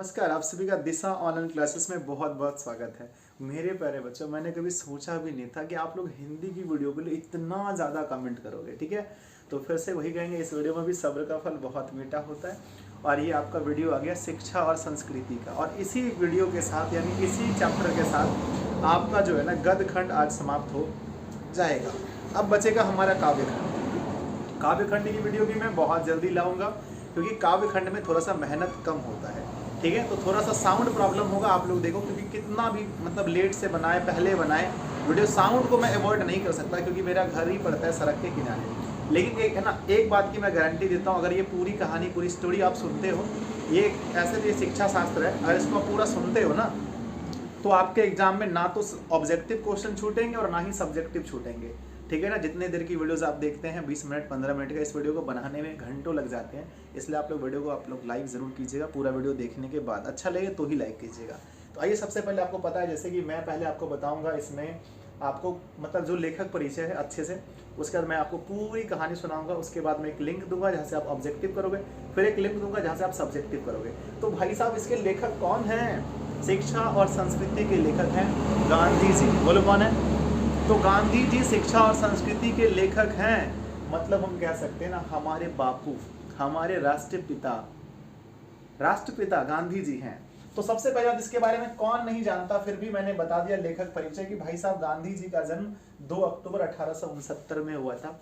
नमस्कार, आप सभी का दिशा ऑनलाइन क्लासेस में बहुत बहुत स्वागत है। मेरे प्यारे बच्चों, मैंने कभी सोचा भी नहीं था कि आप लोग हिंदी की वीडियो के लिए इतना ज़्यादा कमेंट करोगे। ठीक है, तो फिर से वही कहेंगे, इस वीडियो में भी सब्र का फल बहुत मीठा होता है। और ये आपका वीडियो आ गया शिक्षा और संस्कृति का, और इसी वीडियो के साथ यानी इसी चैप्टर के साथ आपका जो है ना गद्य खंड आज समाप्त हो जाएगा। अब बचेगा हमारा काव्य खंड। काव्य खंड की वीडियो भी मैं बहुत जल्दी लाऊंगा, क्योंकि काव्य खंड में थोड़ा सा मेहनत कम होता है। ठीक है, तो थोड़ा सा साउंड प्रॉब्लम होगा, आप लोग देखो, क्योंकि कितना भी मतलब लेट से बनाए, पहले बनाए वीडियो, साउंड को मैं अवॉइड नहीं कर सकता, क्योंकि मेरा घर ही पड़ता है सड़क के किनारे। लेकिन एक है ना, एक बात की मैं गारंटी देता हूँ, अगर ये पूरी कहानी, पूरी स्टोरी आप सुनते हो, ये ऐसे भी शिक्षा शास्त्र है, अगर इसको पूरा सुनते हो ना, तो आपके एग्जाम में ना तो ऑब्जेक्टिव क्वेश्चन छूटेंगे और ना ही सब्जेक्टिव छूटेंगे। ठीक है ना, जितने देर की वीडियोस आप देखते हैं 20 मिनट 15 मिनट का, इस वीडियो को बनाने में घंटों लग जाते हैं। इसलिए आप लोग वीडियो को लाइक ज़रूर कीजिएगा, पूरा वीडियो देखने के बाद अच्छा लगे तो ही लाइक कीजिएगा। तो आइए, सबसे पहले आपको पता है, जैसे कि मैं पहले आपको बताऊंगा, इसमें आपको मतलब जो लेखक परिचय है अच्छे से, उसके बाद मैं आपको पूरी कहानी सुनाऊंगा। उसके बाद मैं एक लिंक दूंगा जहाँ से आप ऑब्जेक्टिव करोगे, फिर एक लिंक दूंगा जहाँ से आप सब्जेक्टिव करोगे। तो भाई साहब, इसके लेखक कौन हैं? शिक्षा और संस्कृति के लेखक हैं गांधी जी। बोलो कौन है? तो गांधी जी शिक्षा और संस्कृति के लेखक हैं। मतलब हम कह सकते हैं ना, हमारे बापू, हमारे राष्ट्रपिता गांधी जी हैं। तो सबसे पहले इसके बारे में कौन नहीं जानता, फिर भी मैंने बता दिया लेखक परिचय कि भाई साहब गांधी जी का जन्म 2 अक्टूबर 1869 में हुआ था।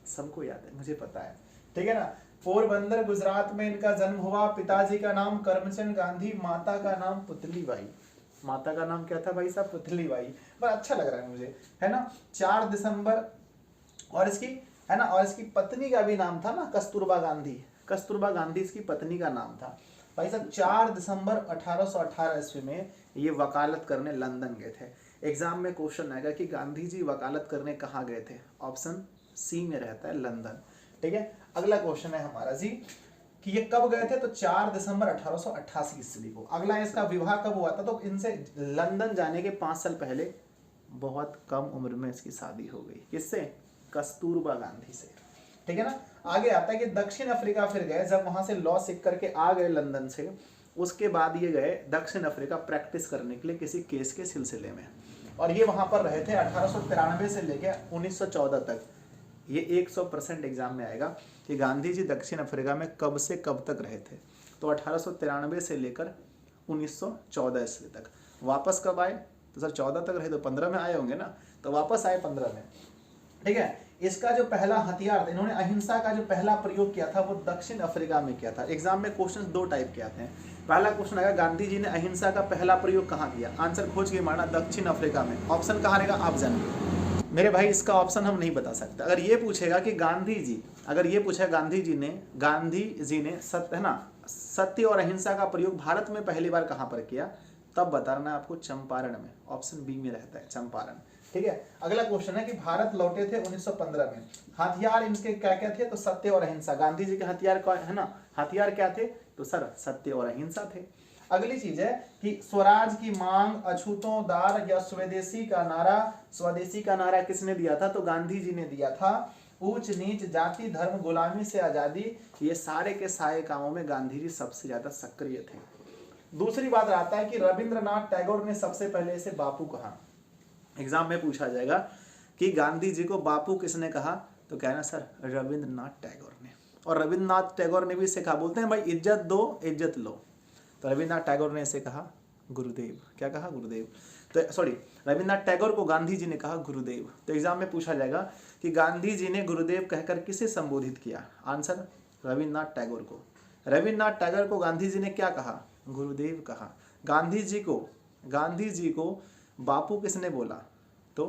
सबको याद है, मुझे पता है। ठीक है ना, पोरबंदर गुजरात में इनका जन्म हुआ। पिताजी का नाम करमचंद गांधी, माता का नाम पुतलीबाई। माता का नाम क्या था भाई साहब? पुतलीबाई। पर अच्छा लग रहा है मुझे, है ना। 4 दिसंबर, और इसकी है ना, और इसकी पत्नी का भी नाम था ना, कस्तूरबा गांधी। कस्तूरबा गांधी इसकी पत्नी का नाम था। भाई साहब 4 दिसंबर 1818 ईस्वी में ये वकालत करने लंदन गए थे। एग्जाम में क्वेश्चन आएगा कि गांधी जी वकालत करने कहाँ गए थे? ऑप्शन सी में रहता है लंदन। ठीक है, अगला क्वेश्चन है हमारा जी कि ये कब गए थे? तो 4 दिसंबर 1888 ईस्वी को। अगला, इसका विवाह कब हुआ था? तो इनसे लंदन जाने के 5 साल पहले बहुत कम उम्र में इसकी शादी हो गई। किससे? कस्तूरबा गांधी से। ठीक है ना। आगे आता है कि दक्षिण अफ्रीका फिर गए, जब वहां से लॉ सीख करके आ गए लंदन से, उसके बाद ये गए दक्षिण अफ्रीका प्रैक्टिस करने के लिए किसी केस के सिलसिले में, और ये वहां पर रहे थे 1893 से लेकर 1914 तक। ये 100% एग्जाम में आएगा कि गांधी जी दक्षिण अफ्रीका में कब से कब तक रहे थे। तो 1893 से लेकर 1914 ईस्वी तक। वापस कब आए? तो सर 14 तक रहे तो 15 में आए होंगे ना, तो वापस आए 15 में। ठीक है, इसका जो पहला हथियार था, इन्होंने अहिंसा का जो पहला प्रयोग किया था वो दक्षिण अफ्रीका में किया था। एग्जाम में क्वेश्चन 2 टाइप के आते हैं। पहला क्वेश्चन आएगा, गांधी जी ने अहिंसा का पहला प्रयोग कहाँ किया? आंसर खोज के मारना, दक्षिण अफ्रीका में। ऑप्शन कहाँ रहेगा आप जानिए मेरे भाई, इसका ऑप्शन हम नहीं बता सकते। अगर ये पूछेगा कि गांधी जी, अगर ये पूछेगा गांधी जी ने सत्य, है ना, सत्य और अहिंसा का प्रयोग भारत में पहली बार कहाँ पर किया, तब बताना है आपको चंपारण में। ऑप्शन बी में रहता है चंपारण। ठीक है, अगला क्वेश्चन है कि भारत लौटे थे 1915 में, हथियार इनके क्या क्या थे? तो सत्य और अहिंसा। गांधी जी के हथियार है ना, हथियार क्या थे? तो सर सत्य और अहिंसा थे। अगली चीज है कि स्वराज की मांग, अछूतोद्धार या स्वदेशी का नारा। स्वदेशी का नारा किसने दिया था? तो गांधी जी ने दिया था। ऊंच नीच, जाति धर्म, गुलामी से आजादी, ये सारे के सारे कामों में गांधी जी सबसे ज्यादा सक्रिय थे। दूसरी बात आता है कि रविंद्रनाथ टैगोर ने सबसे पहले इसे बापू कहा। एग्जाम में पूछा जाएगा कि गांधी जी को बापू किसने कहा? तो कहना सर रविंद्रनाथ टैगोर ने। और रविंद्रनाथ टैगोर ने भी इसे कहा, बोलते हैं भाई इज्जत दो इज्जत लो, तो रविंद्रनाथ टैगोर ने इसे कहा गुरुदेव। क्या कहा? गुरुदेव। तो सॉरी, रविंद्रनाथ टैगोर को गांधी जी ने कहा गुरुदेव। तो एग्जाम में पूछा जाएगा कि गांधी जी ने गुरुदेव कहकर किसे संबोधित किया? आंसर रविंद्रनाथ टैगोर को। रविंद्रनाथ टैगोर को गांधी जी ने क्या कहा? गुरुदेव कहा। गांधी जी को बापू किसने बोला? तो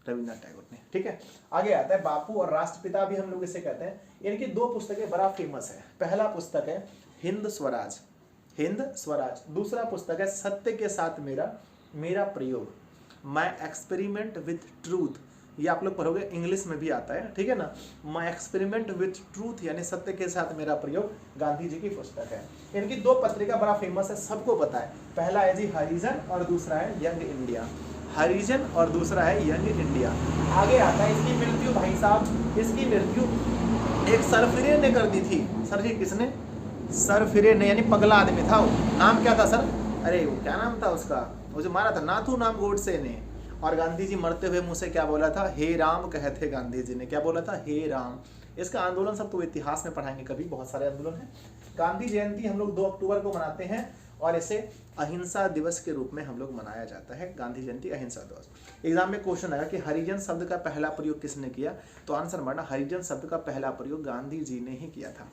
रविंद्रनाथ टैगोर ने। ठीक है, आगे आता है बापू और राष्ट्रपिता भी हम लोग इसे कहते हैं। इनकी 2 पुस्तकें बड़ा फेमस है। पहला पुस्तक है हिंद स्वराज। दूसरा पुस्तक है सत्य के साथ मेरा प्रयोग, माय एक्सपेरिमेंट विथ ट्रूथ। ये आप लोग पढ़ोगे, इंग्लिश में भी आता है। ठीक है ना, माय एक्सपेरिमेंट विथ ट्रूथ यानी सत्य के साथ मेरा प्रयोग, गांधी जी की पुस्तक है। इनकी 2 पत्रिका बड़ा फेमस है, सबको पता है। पहला है जी हरिजन और दूसरा है यंग इंडिया। हरिजन और दूसरा है यंग इंडिया। आगे आता है इसकी मृत्यु, भाई साहब इसकी मृत्यु एक सरफिरे ने कर दी थी। सर जी किसने? सर फिरे नहीं, यानी पगला आदमी था वो। नाम क्या था सर? अरे वो क्या नाम था उसका, वो जो मारा था नाथू नाम गोडसे ने। और गांधी जी मरते हुए मुझसे क्या बोला था? हे राम कहते गांधी जी ने। क्या बोला था? हे राम। इसका आंदोलन सब तो इतिहास में पढ़ाएंगे कभी, बहुत सारे आंदोलन हैं। गांधी जयंती हम लोग 2 अक्टूबर को मनाते हैं और इसे अहिंसा दिवस के रूप में हम लोग मनाया जाता है। गांधी जयंती अहिंसा दिवस। एग्जाम में क्वेश्चन आएगा कि हरिजन शब्द का पहला प्रयोग किसने किया, तो आंसर मारना हरिजन शब्द का पहला प्रयोग गांधी जी ने ही किया था।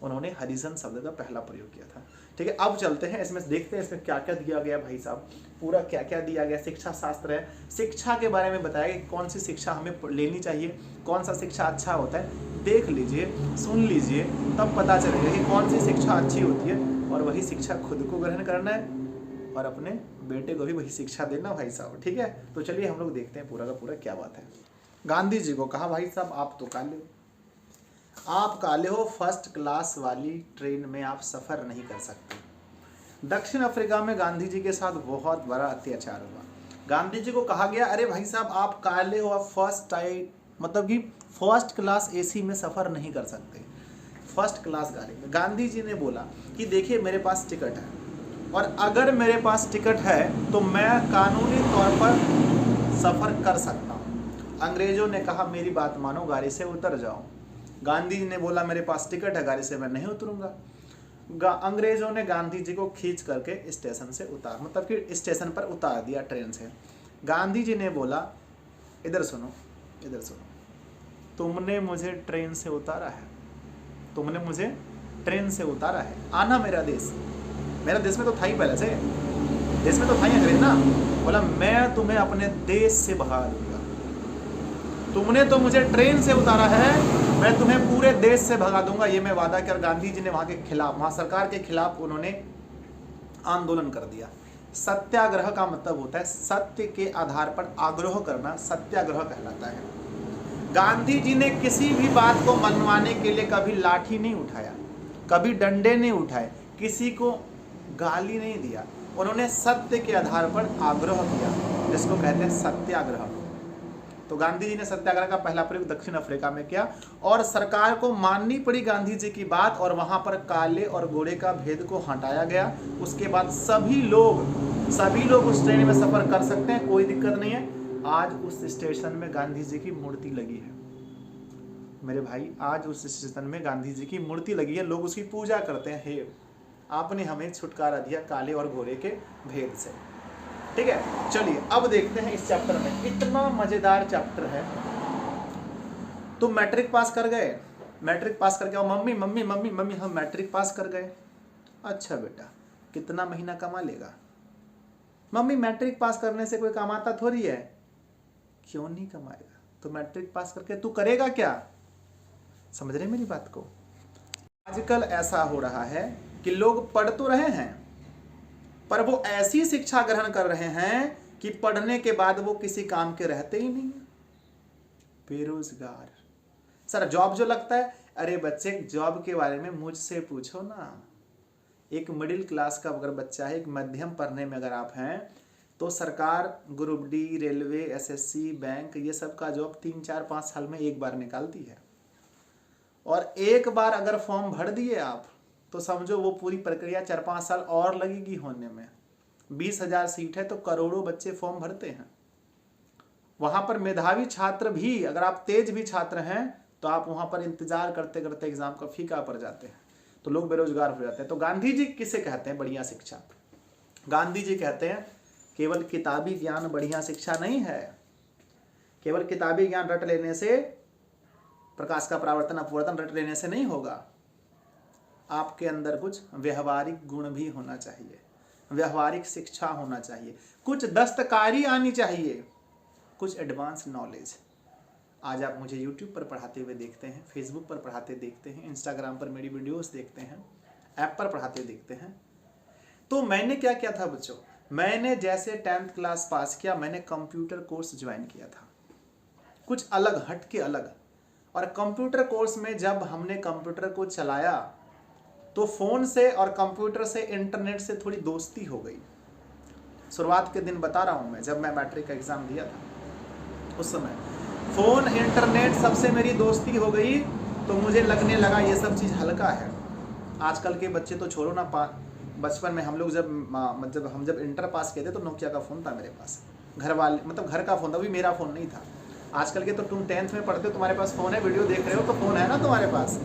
उन्होंने हरिजन शब्द का पहला प्रयोग किया था। ठीक है, अब चलते हैं इसमें, देखते हैं इसमें क्या क्या दिया गया भाई साहब, पूरा क्या क्या दिया गया। शिक्षा शास्त्र है, शिक्षा के बारे में बताया कि कौन सी शिक्षा हमें लेनी चाहिए, कौन सा शिक्षा अच्छा होता है। देख लीजिए, सुन लीजिए, तब पता चलेगा कि कौन सी शिक्षा अच्छी होती है, और वही शिक्षा खुद को ग्रहण करना है और अपने बेटे को भी वही शिक्षा देना भाई साहब। ठीक है, तो चलिए हम लोग देखते हैं पूरा का पूरा क्या बात है। गांधी जी को कहा भाई साहब आप तो काले हो, आप काले हो, फर्स्ट क्लास वाली ट्रेन में आप सफर नहीं कर सकते। दक्षिण अफ्रीका में गांधी जी के साथ बहुत बड़ा अत्याचार हुआ। गांधी जी को कहा गया अरे भाई साहब आप काले हो, आप मतलब कि फर्स्ट क्लास एसी में सफर नहीं कर सकते, फर्स्ट क्लास गाड़ी में। गांधी जी ने बोला कि देखिए मेरे पास टिकट है, और अगर मेरे पास टिकट है तो मैं कानूनी तौर पर सफर कर सकता हूँ। अंग्रेजों ने कहा मेरी बात मानो, गाड़ी से उतर जाओ। गांधी जी ने बोला मेरे पास टिकट है, गाड़ी से मैं नहीं उतरूंगा। अंग्रेजों ने गांधी जी को खींच करके स्टेशन से मतलब कि स्टेशन पर उतार दिया ट्रेन से। गांधी जी ने बोला इधर सुनो, इधर सुनो, तुमने मुझे ट्रेन से उतारा है, तुमने मुझे ट्रेन से उतारा है, आना मेरा देश में तो था ही पहले से, देश में तो था ही अंग्रेज ना। बोला मैं तुम्हें अपने देश से भगा दूंगा, तुमने तो मुझे ट्रेन से उतारा है, मैं तुम्हें पूरे देश से भगा दूंगा, ये मैं वादा किया। गांधी जी ने वहां के खिलाफ, वहां सरकार के खिलाफ उन्होंने आंदोलन कर दिया। सत्याग्रह का मतलब होता है सत्य के आधार पर आग्रह करना, सत्याग्रह कहलाता है। गांधी जी ने किसी भी बात को मनवाने के लिए कभी लाठी नहीं उठाया, कभी डंडे नहीं उठाए, किसी को गाली नहीं दिया, उन्होंने सत्य के आधार पर आग्रह किया, जिसको कहते हैं सत्याग्रह। तो गांधी जी ने सत्याग्रह का पहला प्रयोग दक्षिण अफ्रीका में किया, और सरकार को माननी पड़ी गांधी जी की बात, और वहां पर काले और गोरे का भेद को हटाया गया। उसके बाद सभी लोग उस ट्रेन में सफर कर सकते हैं, कोई दिक्कत नहीं है। आज उस स्टेशन में गांधी जी की मूर्ति लगी है मेरे भाई, आज उस स्टेशन में गांधी जी की मूर्ति लगी है, लोग उसकी पूजा करते हैं। हे आपने हमें छुटकारा दिया काले और गोरे के भेद से। ठीक है, चलिए अब देखते हैं इस चैप्टर में, इतना मजेदार चैप्टर है। तुम मैट्रिक पास कर गए, मैट्रिक पास करके आओ। मम्मी मम्मी मम्मी मम्मी हम मैट्रिक पास कर गए। अच्छा बेटा कितना महीना कमा लेगा? मम्मी मैट्रिक पास करने से कोई कमाता थोड़ी है। क्यों नहीं कमाएगा? तो मैट्रिक पास करके तू करेगा क्या? समझ रहे मेरी बात को? आजकल ऐसा हो रहा है कि लोग पढ़ तो रहे हैं, पर वो ऐसी शिक्षा ग्रहण कर रहे हैं कि पढ़ने के बाद वो किसी काम के रहते ही नहीं। बेरोजगार। सर जॉब जो लगता है, अरे बच्चे जॉब के बारे में मुझसे पूछो ना। एक मिडिल क्लास का अगर बच्चा है, एक मध्यम पढ़ने में अगर आप हैं, तो सरकार group D, railway, SSC, bank, ये सब का जॉब 3, 4, 5 साल में एक बार निकालती है। और एक बार अगर फॉर्म भर दिए आप, तो समझो वो पूरी प्रक्रिया 4-5 साल और लगेगी होने में। 20,000 सीट है तो करोड़ों बच्चे फॉर्म भरते हैं। वहां पर मेधावी छात्र भी, अगर आप तेज भी छात्र हैं, तो आप वहां पर इंतजार करते करते एग्जाम का फीका पड़ जाते हैं, तो लोग बेरोजगार हो जाते हैं। तो गांधी जी किसे कहते हैं बढ़िया शिक्षा? गांधी जी कहते हैं केवल किताबी ज्ञान बढ़िया शिक्षा नहीं है। केवल किताबी ज्ञान रट लेने से, प्रकाश का परावर्तन अपवर्तन रट लेने से नहीं होगा। आपके अंदर कुछ व्यवहारिक गुण भी होना चाहिए, व्यवहारिक शिक्षा होना चाहिए, कुछ दस्तकारी आनी चाहिए, कुछ एडवांस नॉलेज। आज आप मुझे YouTube पर पढ़ाते हुए देखते हैं, Facebook पर पढ़ाते देखते हैं, Instagram पर मेरी वीडियोस देखते हैं, ऐप पर पढ़ाते देखते हैं। तो मैंने क्या किया था बच्चों, मैंने जैसे 10th क्लास पास किया, मैंने कंप्यूटर कोर्स ज्वाइन किया था, कुछ अलग, हट के अलग। और कंप्यूटर कोर्स में जब हमने कंप्यूटर को चलाया, तो फोन से और कंप्यूटर से, इंटरनेट से थोड़ी दोस्ती हो गई। शुरुआत के दिन बता रहा हूं मैं, जब मैं मैट्रिक का एग्जाम दिया था, उस समय फोन, इंटरनेट सबसे मेरी दोस्ती हो गई। तो मुझे लगने लगा ये सब चीज हल्का है। आजकल के बच्चे तो छोड़ो ना, बचपन में हम लोग जब इंटर पास किए थे तो नोकिया का फ़ोन था मेरे पास, घर वाले मतलब घर का फ़ोन था, अभी मेरा फ़ोन नहीं था। आजकल के तो तुम 10th में पढ़ते हो, तुम्हारे पास फ़ोन है, वीडियो देख रहे हो तो फ़ोन है ना तुम्हारे पास।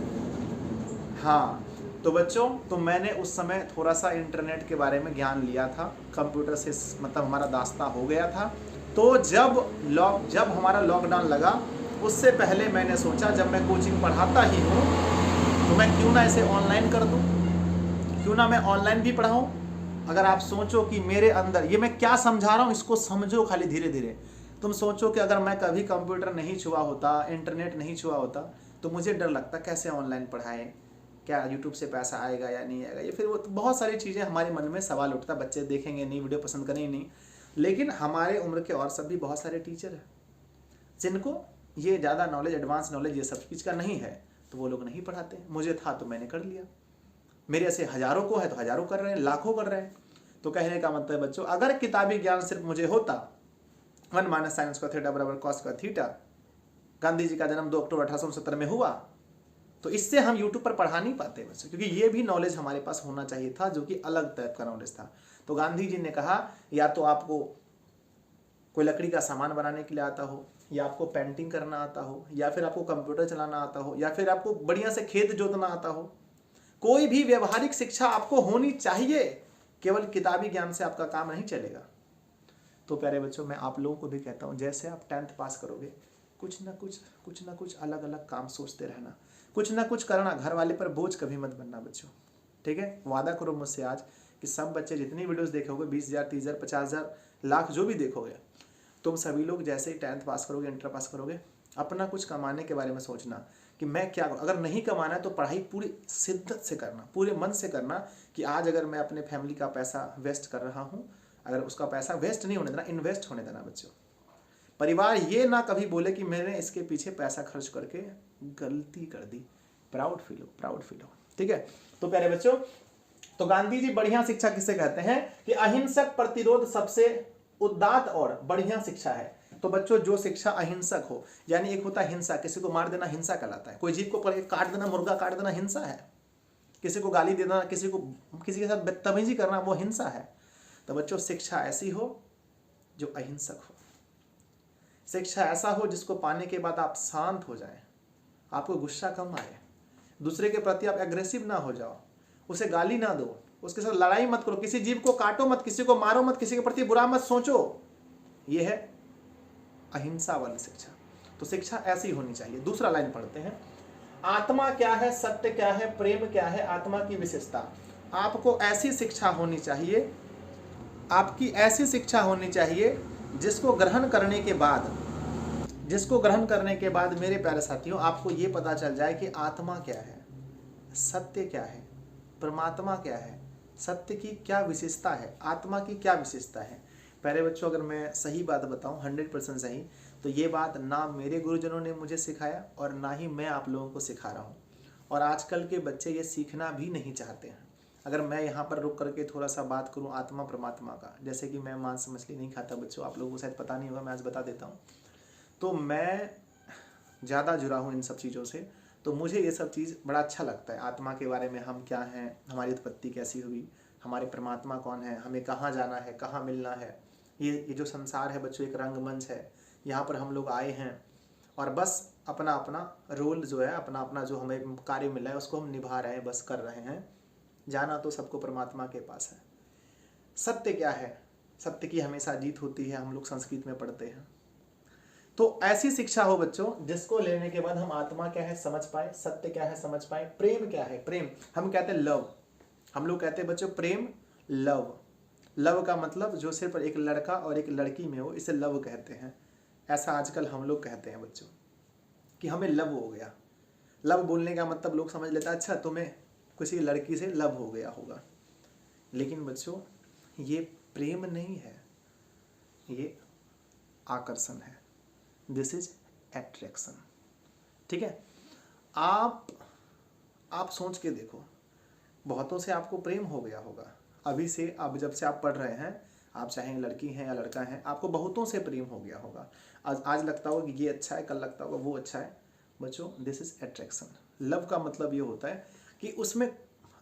हाँ, तो बच्चों तो मैंने उस समय थोड़ा सा इंटरनेट के बारे में ज्ञान लिया था, कंप्यूटर से मतलब हमारा दास्ता हो गया था। तो जब हमारा लॉकडाउन लगा, उससे पहले मैंने सोचा जब मैं कोचिंग पढ़ाता ही हूँ तो मैं क्यों ना इसे ऑनलाइन कर दूँ, क्यों ना मैं ऑनलाइन भी पढ़ाऊँ। अगर आप सोचो कि मेरे अंदर ये मैं क्या समझा रहा हूँ, इसको समझो खाली धीरे धीरे। तुम सोचो कि अगर मैं कभी कंप्यूटर नहीं छुआ होता, इंटरनेट नहीं छुआ होता, तो मुझे डर लगता कैसे ऑनलाइन पढ़ाएं, क्या यूट्यूब से पैसा आएगा या नहीं आएगा, ये फिर वो तो बहुत सारी चीज़ें हमारे मन में सवाल उठता, बच्चे देखेंगे नहीं, वीडियो पसंद करेंगे नहीं। लेकिन हमारे उम्र के और सब भी बहुत सारे टीचर हैं जिनको ये ज़्यादा नॉलेज, एडवांस नॉलेज ये सब चीज़ का नहीं है, तो वो लोग नहीं पढ़ाते। मुझे था तो मैंने कर लिया, मेरे ऐसे हज़ारों को है तो हज़ारों कर रहे हैं, लाखों कर रहे हैं। तो कहने का मतलब बच्चों, अगर किताबी ज्ञान सिर्फ मुझे होता, 1 - साइंस का थीटा बराबर कॉस का थीटा, गांधी जी का जन्म 2 अक्टूबर 1869 में हुआ, तो इससे हम यूट्यूब पर पढ़ा नहीं पाते बच्चों, क्योंकि ये भी नॉलेज हमारे पास होना चाहिए था, जो कि अलग टाइप का नॉलेज था। तो गांधी जी ने कहा या तो आपको कोई लकड़ी का सामान बनाने के लिए आता हो, या आपको पेंटिंग करना आता हो, या फिर आपको कंप्यूटर चलाना आता हो, या फिर आपको बढ़िया से खेत जोतना आता हो, कोई भी व्यवहारिक शिक्षा आपको होनी चाहिए। केवल किताबी ज्ञान से आपका काम नहीं चलेगा। तो प्यारे बच्चों, मैं आप लोगों को भी कहता हूँ, जैसे आप 10th पास करोगे, कुछ ना कुछ अलग अलग काम सोचते रहना, कुछ ना कुछ करना, घर वाले पर बोझ कभी मत बनना बच्चों, ठीक है। वादा करो मुझसे आज कि सब बच्चे जितनी वीडियोस देखोगे, 20,000, 30,000, 50,000, लाख जो भी देखोगे, तुम सभी लोग जैसे ही 10th पास करोगे, इंटर पास करोगे, अपना कुछ कमाने के बारे में सोचना कि मैं क्या करूं। अगर नहीं कमाना है तो पढ़ाई पूरी शिद्दत से करना, पूरे मन से करना कि आज अगर मैं अपने फैमिली का पैसा वेस्ट कर रहा हूं, अगर उसका पैसा वेस्ट नहीं होने देना, इन्वेस्ट होने देना बच्चों। परिवार ये ना कभी बोले कि मैंने इसके पीछे पैसा खर्च करके गलती कर दी। प्राउड फील हो, ठीक है। तो प्यारे बच्चों, तो गांधी जी बढ़िया शिक्षा किसे कहते हैं कि अहिंसक प्रतिरोध सबसे उदात्त और बढ़िया शिक्षा है। तो बच्चों, जो शिक्षा अहिंसक हो, यानी एक होता है हिंसा, किसी को मार देना हिंसा कहलाता है, कोई जीव को काट देना, मुर्गा काट देना हिंसा है, किसी को गाली देना, किसी के साथ बदतमीजी करना, वो हिंसा है। तो बच्चों, शिक्षा ऐसी हो जो अहिंसक हो, शिक्षा ऐसा हो जिसको पाने के बाद आप शांत हो जाएं, आपको गुस्सा कम आए, दूसरे के प्रति आप एग्रेसिव ना हो जाओ, उसे गाली ना दो, उसके साथ लड़ाई मत करो, किसी जीव को काटो मत, किसी को मारो मत, किसी के प्रति बुरा मत सोचो। यह है अहिंसा वाली शिक्षा। तो शिक्षा ऐसी होनी चाहिए। दूसरा लाइन पढ़ते हैं, आत्मा क्या है, सत्य क्या है, प्रेम क्या है, आत्मा की विशेषता। आपको ऐसी शिक्षा होनी चाहिए, आपकी ऐसी शिक्षा होनी चाहिए जिसको ग्रहण करने के बाद मेरे प्यारे साथियों, आपको ये पता चल जाए कि आत्मा क्या है, सत्य क्या है, परमात्मा क्या है, सत्य की क्या विशेषता है, आत्मा की क्या विशेषता है। प्यारे बच्चों, अगर मैं सही बात बताऊं, 100% सही, तो ये बात ना मेरे गुरुजनों ने मुझे सिखाया और ना ही मैं आप लोगों को सिखा रहा हूँ। और आजकल के बच्चे ये सीखना भी नहीं चाहते हैं। अगर मैं यहाँ पर रुक करके थोड़ा सा बात करूँ आत्मा परमात्मा का, जैसे कि मैं मांस मछली नहीं खाता बच्चों, आप लोगों को शायद पता नहीं होगा, मैं आज बता देता हूँ। तो मैं ज़्यादा जुड़ा हूँ इन सब चीज़ों से, तो मुझे ये सब चीज़ बड़ा अच्छा लगता है। आत्मा के बारे में, हम क्या हैं, हमारी उत्पत्ति कैसी हुई, हमारे परमात्मा कौन है, हमें कहाँ जाना है, कहाँ मिलना है। ये जो संसार है बच्चों, एक रंगमंच है, यहाँ पर हम लोग आए हैं और बस अपना अपना रोल जो है, अपना अपना जो हमें कार्य मिला है उसको हम निभा रहे हैं, बस कर रहे हैं। जाना तो सबको परमात्मा के पास है। सत्य क्या है, सत्य की हमेशा जीत होती है, हम लोग संस्कृत में पढ़ते हैं। तो ऐसी शिक्षा हो बच्चों जिसको लेने के बाद हम आत्मा क्या है समझ पाए, सत्य क्या है समझ पाए, प्रेम क्या है, प्रेम हम कहते हैं लव, हम लोग कहते हैं बच्चों प्रेम, लव। लव का मतलब जो सिर्फ एक लड़का और एक लड़की में हो, इसे लव कहते हैं। ऐसा आजकल हम लोग कहते हैं बच्चों कि हमें लव हो गया। लव बोलने का मतलब लोग समझ लेता है अच्छा तुम्हें किसी लड़की से लव हो गया होगा, लेकिन बच्चों ये प्रेम नहीं है, ये आकर्षण है। दिस इज एट्रैक्शन, ठीक है। आप सोच के देखो, बहुतों से आपको प्रेम हो गया होगा अभी से, अब जब से आप पढ़ रहे हैं, आप चाहे लड़की हैं या लड़का हैं, आपको बहुतों से प्रेम हो गया होगा। आज लगता होगा कि ये अच्छा है, कल लगता होगा वो अच्छा है। बच्चों दिस इज एट्रैक्शन। लव का मतलब ये होता है कि उसमें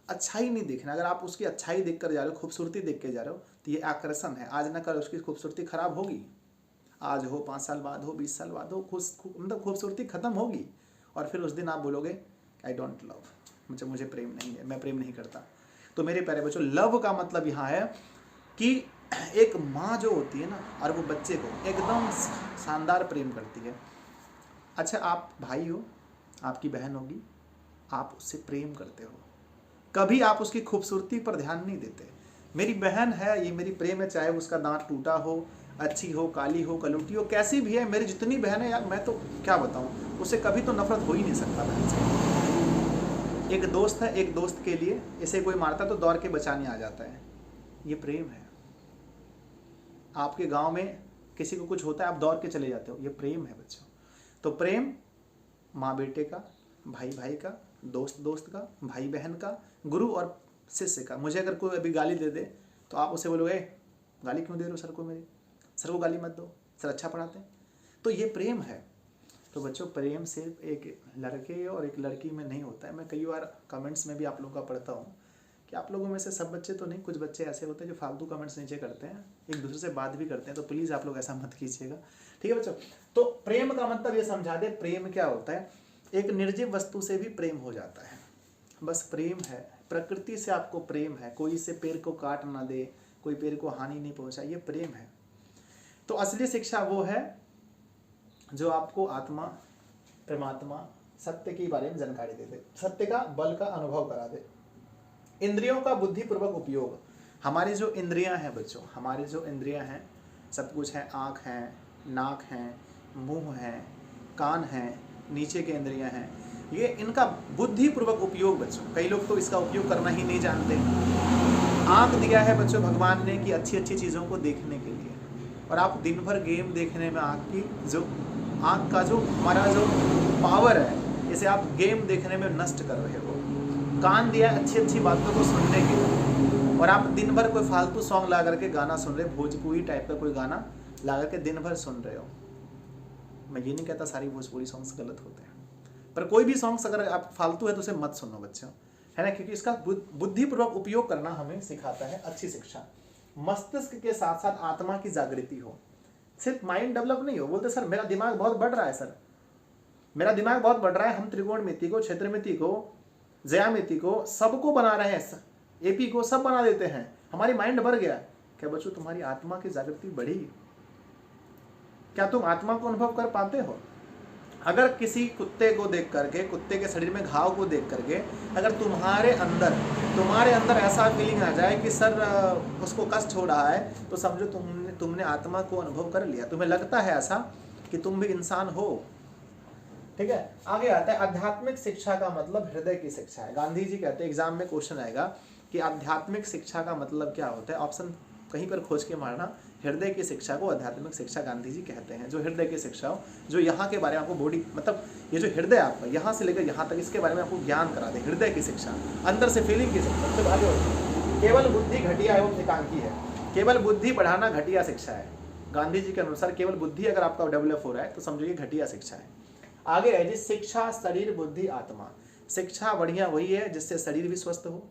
अच्छाई नहीं देखना। अगर आप उसकी अच्छाई देख कर जा रहे हो, खूबसूरती देख के जा रहे हो, तो ये आकर्षण है। आज न कल उसकी खूबसूरती खराब होगी, आज हो, 5 साल बाद हो, 20 साल बाद हो, मतलब खूबसूरती खत्म होगी, और फिर उस दिन आप बोलोगे आई डोंट लव, मुझे प्रेम नहीं है, मैं प्रेम नहीं करता। तो मेरे प्यारे बच्चों, लव का मतलब यहाँ है कि एक माँ जो होती है ना, और वो बच्चे को एकदम शानदार प्रेम करती है। अच्छा, आप भाई हो, आपकी बहन होगी, आप उससे प्रेम करते हो, कभी आप उसकी खूबसूरती पर ध्यान नहीं देते। मेरी बहन है, ये मेरी प्रेम है, चाहे उसका दांत टूटा हो, अच्छी हो, काली हो, कलूटी हो, कैसी भी है, मेरी जितनी बहन है यार, मैं तो क्या बताऊं, उससे कभी तो नफरत हो ही नहीं सकता बहन से। एक दोस्त है, एक दोस्त के लिए इसे कोई मारता तो दौड़ के बचाने आ जाता है, ये प्रेम है। आपके गांव में किसी को कुछ होता है, आप दौड़ के चले जाते हो, ये प्रेम है बच्चों। तो प्रेम माँ बेटे का, भाई भाई का, दोस्त दोस्त का, भाई बहन का, गुरु और शिष्य का। मुझे अगर कोई अभी गाली दे दे तो आप उसे बोलोगे गाली क्यों दे रहे हो सर को, मेरे सर को गाली मत दो, सर अच्छा पढ़ाते हैं। तो ये प्रेम है। तो बच्चों, प्रेम सिर्फ एक लड़के और एक लड़की में नहीं होता है। मैं कई बार कमेंट्स में भी आप लोगों का पढ़ता हूँ कि आप लोगों में से सब बच्चे तो नहीं, कुछ बच्चे ऐसे होते हैं जो फालतू कमेंट्स नीचे करते हैं, एक दूसरे से बात भी करते हैं, तो प्लीज़ आप लोग ऐसा मत कीजिएगा, ठीक है बच्चों। तो प्रेम का मतलब ये समझा दे, प्रेम क्या होता है। एक निर्जीव वस्तु से भी प्रेम हो जाता है, बस प्रेम है। प्रकृति से आपको प्रेम है, कोई इसे पेड़ को काट ना दे, कोई पेड़ को हानि नहीं पहुंचाए, ये प्रेम है। तो असली शिक्षा वो है जो आपको आत्मा, परमात्मा, सत्य के बारे में जानकारी दे दे, सत्य का बल का अनुभव करा दे। इंद्रियों का बुद्धिपूर्वक उपयोग। हमारी जो इंद्रियां हैं बच्चों, हमारी जो इंद्रियां हैं, सब कुछ है, आँख है, नाक है, मुंह है, कान है, नीचे के इंद्रियां हैं, ये इनका बुद्धिपूर्वक उपयोग बच्चों। कई लोग तो इसका उपयोग करना ही नहीं जानते। आँख दिया है बच्चों भगवान ने कि अच्छी अच्छी चीज़ों को देखने के लिए, और आप दिन भर गेम देखने में आँख का जो हमारा जो पावर है, इसे आप गेम देखने में नष्ट कर रहे हो। कान दिया है अच्छी अच्छी बातों को सुनने के लिए, और आप दिन भर कोई फालतू सॉन्ग ला करके गाना सुन रहे, भोजपुरी टाइप का कोई गाना ला करके दिन भर सुन रहे हो। मैं ये नहीं कहता सारी भोजपुरी सॉन्ग्स गलत होते हैं, पर कोई भी सॉन्ग्स अगर आप फालतू है तो उसे मत सुनो बच्चों, है ना, क्योंकि इसका बुद्धिपूर्वक उपयोग करना हमें सिखाता है अच्छी शिक्षा। मस्तिष्क के साथ साथ आत्मा की जागृति हो, सिर्फ माइंड डेवलप नहीं हो। बोलते सर मेरा दिमाग बहुत बढ़ रहा है, सर मेरा दिमाग बहुत बढ़ रहा है, हम त्रिकोणमिति को, क्षेत्रमिति को, ज्यामिति को, सबको बना रहे हैं, एपी को सब बना देते हैं, हमारी माइंड बढ़ गया। क्या बच्चों तुम्हारी आत्मा की जागृति बढ़ी? क्या तुम आत्मा को अनुभव कर पाते हो? अगर किसी कुत्ते को देख करके, कुत्ते के शरीर में घाव को देख करके, अगर तुम्हारे अंदर ऐसा फीलिंग आ जाए कि सर उसको कष्ट हो रहा है, तो समझो तुमने आत्मा को अनुभव कर लिया, तुम्हें लगता है ऐसा कि तुम भी इंसान हो, ठीक है। आगे आता है आध्यात्मिक शिक्षा का मतलब हृदय की शिक्षा है। गांधी जी कहते हैं, एग्जाम में क्वेश्चन आएगा कि आध्यात्मिक शिक्षा का मतलब क्या होता है, ऑप्शन कहीं पर खोज के मारना। हृदय की शिक्षा को आध्यात्मिक शिक्षा गांधी जी कहते हैं। जो हृदय की शिक्षा हो, जो यहाँ के बारे में आपको बॉडी, मतलब ये जो हृदय आपका यहाँ से लेकर यहाँ तक, इसके बारे में आपको ज्ञान करा दे। हृदय की शिक्षा, अंदर से फीलिंग की शिक्षा। तो आगे केवल बुद्धि घटिया एवं एकांकी है। केवल बुद्धि बढ़ाना घटिया शिक्षा है। गांधी जी के अनुसार केवल बुद्धि अगर आपका डेवलप हो रहा है तो समझो ये घटिया शिक्षा है। आगे है जी शिक्षा शरीर बुद्धि आत्मा। शिक्षा बढ़िया वही है जिससे शरीर भी स्वस्थ हो,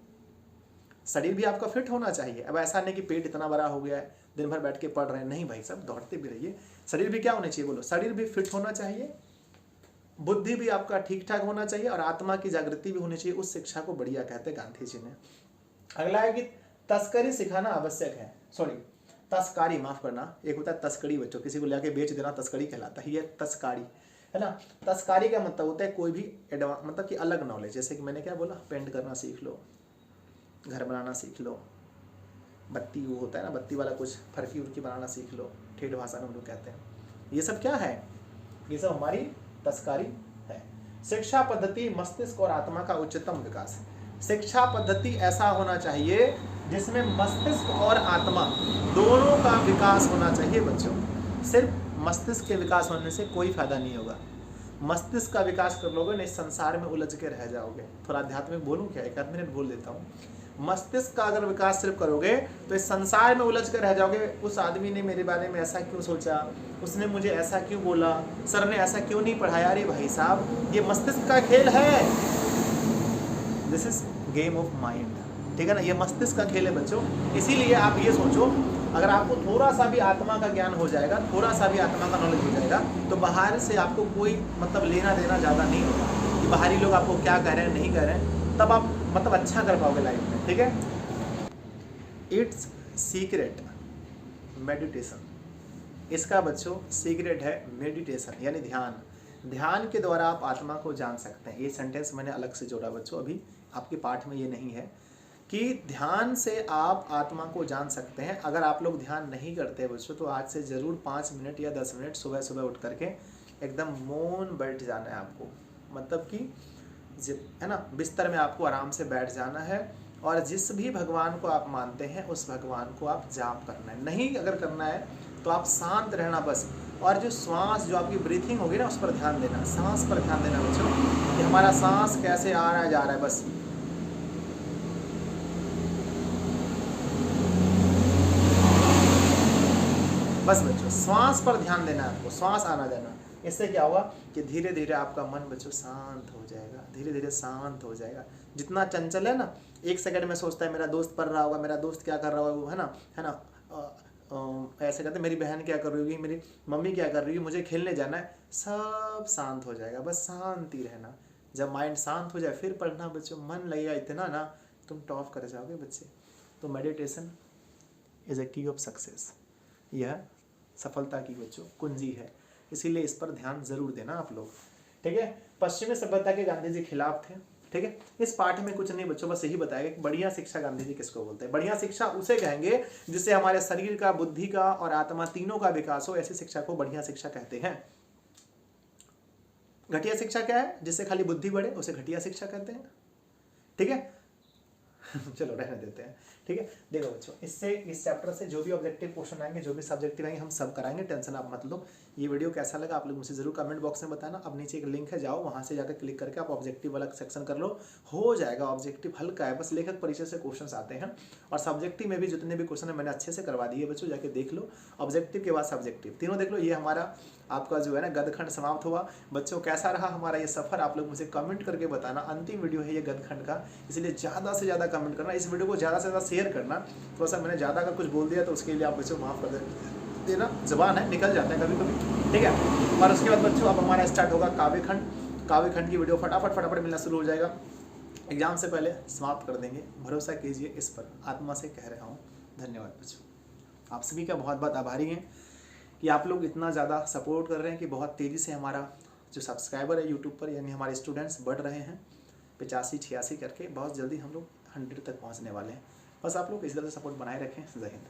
शरीर भी आपका फिट होना चाहिए। अब ऐसा नहीं कि पेट इतना बड़ा हो गया है, दिन भर बैठ के पढ़ रहे हैं, नहीं भाई साहब, दौड़ते भी रहिए। शरीर भी क्या होना चाहिए, बोलो, शरीर भी फिट होना चाहिए, बुद्धि भी आपका ठीक ठाक होना चाहिए, और आत्मा की जागृति भी होनी चाहिए। उस शिक्षा को बढ़िया कहते हैं गांधी जी ने। अगला है कि तस्करी सिखाना आवश्यक है। सॉरी, तस्कारी, माफ करना, एक होता है तस्करी बच्चों, किसी को लाके बेच देना तस्करी कहलाता है, ये तस्कारी है ना। तस्कारी का मतलब होता है कोई भी एडवांस, मतलब कि अलग नॉलेज, जैसे कि मैंने क्या बोला, पेंट करना सीख लो, घर बनाना सीख लो, बत्ती वो होता है ना, बत्ती वाला कुछ फरकी उर्की बनाना सीख लो, ठेठ भाषा में हम लोग कहते हैं। ये सब क्या है, ये सब हमारी तस्कारी है। शिक्षा पद्धति मस्तिष्क और आत्मा का उच्चतम विकास। शिक्षा पद्धति ऐसा होना चाहिए जिसमें मस्तिष्क और आत्मा दोनों का विकास होना चाहिए बच्चों। सिर्फ मस्तिष्क के विकास होने से कोई फायदा नहीं होगा। मस्तिष्क का विकास कर लोगे नहीं, संसार में उलझ के रह जाओगे। थोड़ा आध्यात्मिक बोलूं क्या, एक आध मिनट बोल देता हूँ। मस्तिष्क का अगर विकास सिर्फ करोगे तो इस संसार में उलझ कर रह जाओगे। उस आदमी ने मेरे बारे में ऐसा क्यों सोचा, उसने मुझे ऐसा क्यों बोला, सर ने ऐसा क्यों नहीं पढ़ाया। अरे भाई साहब, ये मस्तिष्क का खेल है, this is game of mind, ठीक है ना, ये मस्तिष्क का खेल है बच्चों। इसीलिए आप ये सोचो, अगर आपको थोड़ा सा भी आत्मा का ज्ञान हो जाएगा, थोड़ा सा भी आत्मा का नॉलेज हो जाएगा, तो बाहर से आपको कोई मतलब लेना देना ज़्यादा नहीं होगा कि बाहरी लोग आपको क्या कह रहे हैं नहीं कह रहे हैं, तब आप मतलब अच्छा कर पाओगे लाइफ में, ठीक है। इट्स सीक्रेट मेडिटेशन, इसका बच्चों सीक्रेट है मेडिटेशन यानी ध्यान। ध्यान के द्वारा आप आत्मा को जान सकते हैं। ये सेंटेंस मैंने अलग से जोड़ा बच्चों, अभी आपके पाठ में ये नहीं है कि ध्यान से आप आत्मा को जान सकते हैं। अगर आप लोग ध्यान नहीं करते बच्चों तो आज से ज़रूर 5 मिनट या 10 मिनट सुबह सुबह उठ करके एकदम मौन बैठ जाना है आपको, मतलब कि है ना, बिस्तर में आपको आराम से बैठ जाना है और जिस भी भगवान को आप मानते हैं उस भगवान को आप जाप करना है। नहीं अगर करना है तो आप शांत रहना बस, और जो श्वास जो आपकी ब्रीथिंग होगी ना उस पर ध्यान देना, सांस पर ध्यान देना बच्चों कि हमारा सांस कैसे आ रहा है जा रहा है, बस बस बच्चों श्वास पर ध्यान देना है आपको, श्वास आना जाना। इससे क्या होगा कि धीरे धीरे आपका मन बच्चों शांत हो जाएगा, धीरे धीरे शांत हो जाएगा। जितना चंचल है ना, 1 सेकंड में सोचता है मेरा दोस्त पढ़ रहा होगा, मेरा दोस्त क्या कर रहा होगा, है ना ऐसे कहते मेरी बहन क्या कर रही होगी, मेरी मम्मी क्या कर रही है, मुझे खेलने जाना है, सब शांत हो जाएगा। बस शांति रहना, जब माइंड शांत हो जाए फिर पढ़ना बच्चों, मन लगेगा इतना ना तुम टॉप कर जाओगे बच्चे। तो मेडिटेशन इज ए की ऑफ सक्सेस, यह सफलता की बच्चों कुंजी है, इसीलिए इस पर ध्यान जरूर देना आप लोग, ठीक है। पश्चिमी सभ्यता के गांधी जी खिलाफ थे, ठीक है। इस पाठ में कुछ नहीं बच्चों, बस यही बताएगा कि बढ़िया शिक्षा गांधी जी किसको बोलते हैं। बढ़िया शिक्षा उसे कहेंगे जिससे हमारे शरीर का, बुद्धि का और आत्मा तीनों का विकास हो, ऐसी शिक्षा को बढ़िया शिक्षा कहते हैं। घटिया शिक्षा क्या है, जिससे खाली बुद्धि बढ़े उसे घटिया शिक्षा कहते हैं, ठीक है। चलो रहने देते हैं, ठीक है। देखो बच्चों, इससे इस चैप्टर से जो भी ऑब्जेक्टिव क्वेश्चन आएंगे, जो भी सब्जेक्टिव आएंगे, हम सब कराएंगे, टेंशन आप मत लो। ये वीडियो कैसा लगा आप लोग मुझे जरूर कमेंट बॉक्स में बताना। अब नीचे एक लिंक है, जाओ वहां से जाकर क्लिक करके आप ऑब्जेक्टिव वाला सेक्शन कर लो, हो जाएगा। ऑब्जेक्टिव हल्का है, बस लेखक परिचय से क्वेश्चन आते हैं, और सब्जेक्टिव में भी जितने भी क्वेश्चन है मैंने अच्छे से करवा दिए बच्चों, जाके देख लो। ऑब्जेक्टिव के बाद सब्जेक्टिव तीनों देख लो। ये हमारा आपका जो है ना गदखंड समाप्त हुआ बच्चों। कैसा रहा हमारा ये सफर, आप लोग मुझे कमेंट करके बताना। अंतिम वीडियो है ये गदखंड का, इसलिए ज़्यादा से ज़्यादा कमेंट करना, इस वीडियो को ज़्यादा से ज़्यादा शेयर करना। थोड़ा सा मैंने ज़्यादा अगर कुछ बोल दिया तो उसके लिए आप बच्चों माफ़ कर देना, जबान है निकल जाता है कभी कभी, ठीक है। और उसके बाद बच्चों अब हमारा स्टार्ट होगा काव्यखंड। काव्यखंड की वीडियो फटाफट मिलना शुरू हो जाएगा, एग्जाम से पहले समाप्त कर देंगे, भरोसा कीजिए इस पर, आत्मा से कह रहा हूँ। धन्यवाद बच्चों, आप सभी का बहुत बहुत आभारी हैं कि आप लोग इतना ज़्यादा सपोर्ट कर रहे हैं कि बहुत तेज़ी से हमारा जो सब्सक्राइबर है यूट्यूब पर, यानी हमारे स्टूडेंट्स बढ़ रहे हैं 85-86 करके। बहुत जल्दी हम लोग 100 तक पहुंचने वाले हैं। बस आप लोग इस तरह से सपोर्ट बनाए रखें। जय हिंद।